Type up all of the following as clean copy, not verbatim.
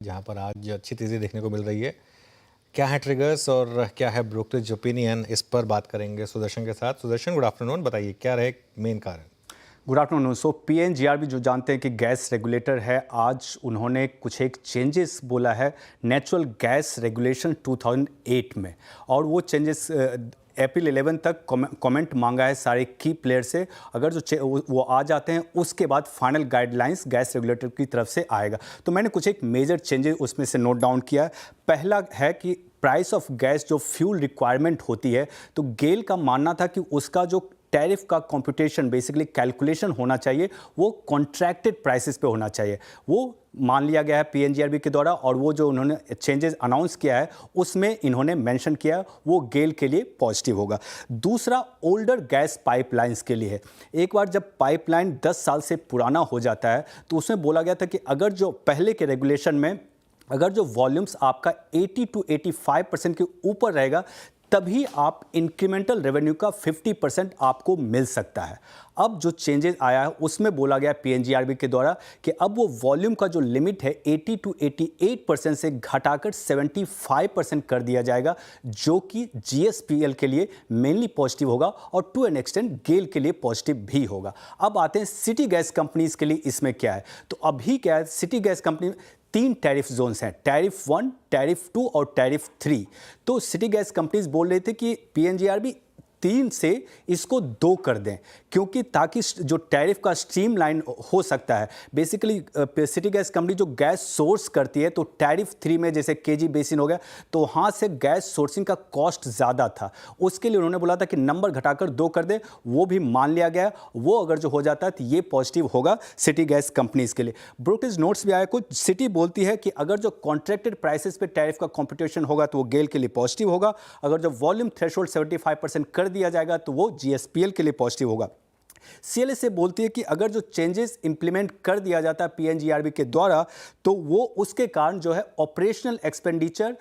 जहाँ पर आज अच्छी तेज़ी देखने को मिल रही है। क्या है ट्रिगर्स और क्या है ब्रोकरेज ओपिनियन, इस पर बात करेंगे सुदर्शन के साथ। सुदर्शन, गुड आफ्टरनून, बताइए क्या रहे मेन कारण? Good afternoon. सो पीएनजीआरबी जो जानते हैं कि गैस रेगुलेटर है, आज उन्होंने कुछ एक चेंजेस बोला है नेचुरल गैस रेगुलेशन 2008 में, और वो चेंजेस अप्रैल 11 तक कमेंट मांगा है सारे की प्लेयर से। अगर जो वो आ जाते हैं उसके बाद फाइनल गाइडलाइंस गैस रेगुलेटर की तरफ से आएगा। तो मैंने कुछ एक मेजर चेंजेस उसमें से नोट डाउन किया है। पहला है कि प्राइस ऑफ गैस जो फ्यूल रिक्वायरमेंट होती है, तो गेल का मानना था कि उसका जो टैरिफ का कंप्यूटेशन बेसिकली कैलकुलेशन होना चाहिए वो कॉन्ट्रैक्टेड प्राइसेस पे होना चाहिए। वो मान लिया गया है पीएनजीआरबी के द्वारा, और वो जो उन्होंने चेंजेस अनाउंस किया है उसमें इन्होंने मेंशन किया है वो गेल के लिए पॉजिटिव होगा। दूसरा, ओल्डर गैस पाइपलाइंस के लिए है। एक बार जब पाइपलाइन 10 साल से पुराना हो जाता है तो उसमें बोला गया था कि अगर जो पहले के रेगुलेशन में अगर जो वॉल्यूम्स आपका 80 to 85% के ऊपर रहेगा तभी आप इंक्रीमेंटल रेवेन्यू का 50% आपको मिल सकता है। अब जो चेंजेस आया है उसमें बोला गया पीएनजीआरबी के द्वारा कि अब वो वॉल्यूम का जो लिमिट है 80 to 88% से घटाकर 75% कर दिया जाएगा, जो कि जीएसपीएल के लिए मेनली पॉजिटिव होगा और टू एन एक्सटेंट गेल के लिए पॉजिटिव भी होगा। अब आते हैं सिटी गैस कंपनीज के लिए इसमें क्या है। तो अभी क्या है, city gas company 3 tariff zones हैं, टैरिफ 1, टैरिफ 2 और टैरिफ 3। तो सिटी गैस कंपनीज बोल रहे थे कि पीएनजीआरबी 3 से इसको 2 कर दें, क्योंकि ताकि जो टैरिफ का स्ट्रीमलाइन हो सकता है। बेसिकली सिटी गैस कंपनी जो गैस सोर्स करती है, तो टैरिफ 3 में जैसे केजी बेसिन हो गया, तो वहाँ से गैस सोर्सिंग का कॉस्ट ज़्यादा था। उसके लिए उन्होंने बोला था कि नंबर घटाकर 2 कर दे, वो भी मान लिया गया। वो अगर जो हो जाता है तो ये पॉजिटिव होगा सिटी गैस कंपनीज के लिए। ब्रोकरेज नोट्स भी आया, कुछ सिटी बोलती है कि अगर जो कॉन्ट्रैक्टेड प्राइसेस पे टैरिफ का कॉम्पिटिशन होगा तो वो गेल के लिए पॉजिटिव होगा। अगर जो वॉल्यूम थ्रेशोल्ड 75% कर दिया जाएगा तो वो जीएसपीएल के लिए पॉजिटिव होगा। सीएलएसए बोलती है कि अगर जो चेंजेस इंप्लीमेंट कर दिया जाता है पीएनजीआरबी के द्वारा, तो वो उसके कारण जो है ऑपरेशनल एक्सपेंडिचर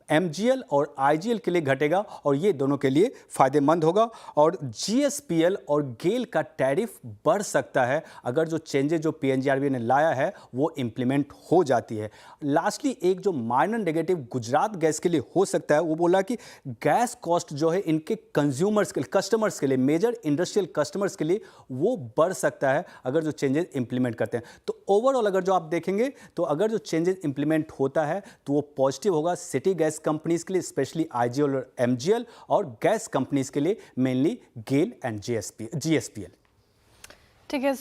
एमजीएल और आईजीएल के लिए घटेगा, और ये दोनों के लिए फायदेमंद होगा। और जीएसपीएल और गेल का टैरिफ बढ़ सकता है अगर जो चेंजेस जो पीएनजीआरबी ने लाया है वो इंप्लीमेंट हो जाती है। लास्टली, एक जो माइनर नेगेटिव गुजरात गैस के लिए हो सकता है, वो बोला कि गैस कॉस्ट जो है इनके कंज्यूमर्स के लिए, कस्टमर्स के लिए, मेजर इंडस्ट्रियल कस्टमर्स के लिए वो बढ़ सकता है अगर जो चेंजेस इंप्लीमेंट करते हैं। तो ओवरऑल अगर जो आप देखेंगे तो अगर जो चेंजेस इंप्लीमेंट होता है तो वो पॉजिटिव होगा सिटी गैस कंपनीज के लिए, स्पेशली आईजीएल और एमजीएल, और गैस कंपनीज के लिए मेनली गेल एंड जीएसपीएल। ठीक है,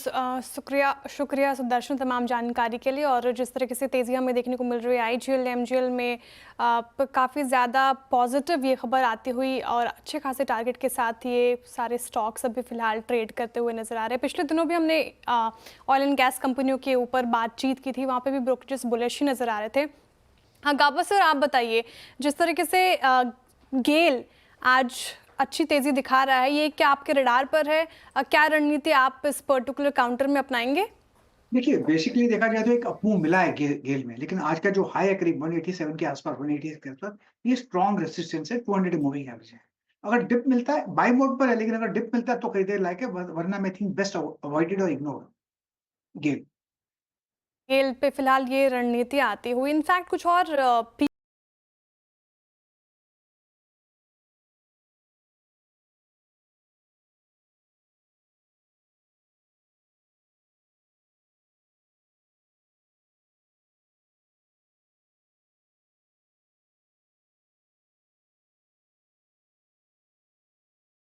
शुक्रिया सुदर्शन तमाम जानकारी के लिए। और जिस तरीके से तेज़ी हमें देखने को मिल रही है आईजीएल एमजीएल में, काफ़ी ज़्यादा पॉजिटिव ये खबर आती हुई और अच्छे खासे टारगेट के साथ ये सारे स्टॉक्स अभी फ़िलहाल ट्रेड करते हुए नज़र आ रहे हैं। पिछले दिनों भी हमने ऑयल एंड गैस कंपनियों के ऊपर बातचीत की थी, वहाँ पर भी ब्रोकरेजेस बुलिश ही नज़र आ रहे थे। हाँ गाबा सर, आप बताइए, जिस तरीके से गेल आज अच्छी तेज़ी दिखा रहा है, ये क्या आपके रडार पर है? क्या रणनीति आप इस पर्टिकुलर काउंटर में अपनाएंगे? देखिए, बेसिकली देखा जाए तो एक अपमूव मिला है गेल में, लेकिन आज का जो हाई है करीब 187 के आसपास, 188 के आसपास, ये स्ट्रॉन्ग रेजिस्टेंस है, 200 मूविंग एवरेज है। अगर डिप मिलता है, बाय मोड पर है, लेकिन अगर डिप मिलता है तो खरीदे लायक है, वरना मैं थिंक बेस्ट अवॉइडेड और इग्नोर गेल। गेल पे फिलहाल ये रणनीति आती हुई, इनफैक्ट कुछ और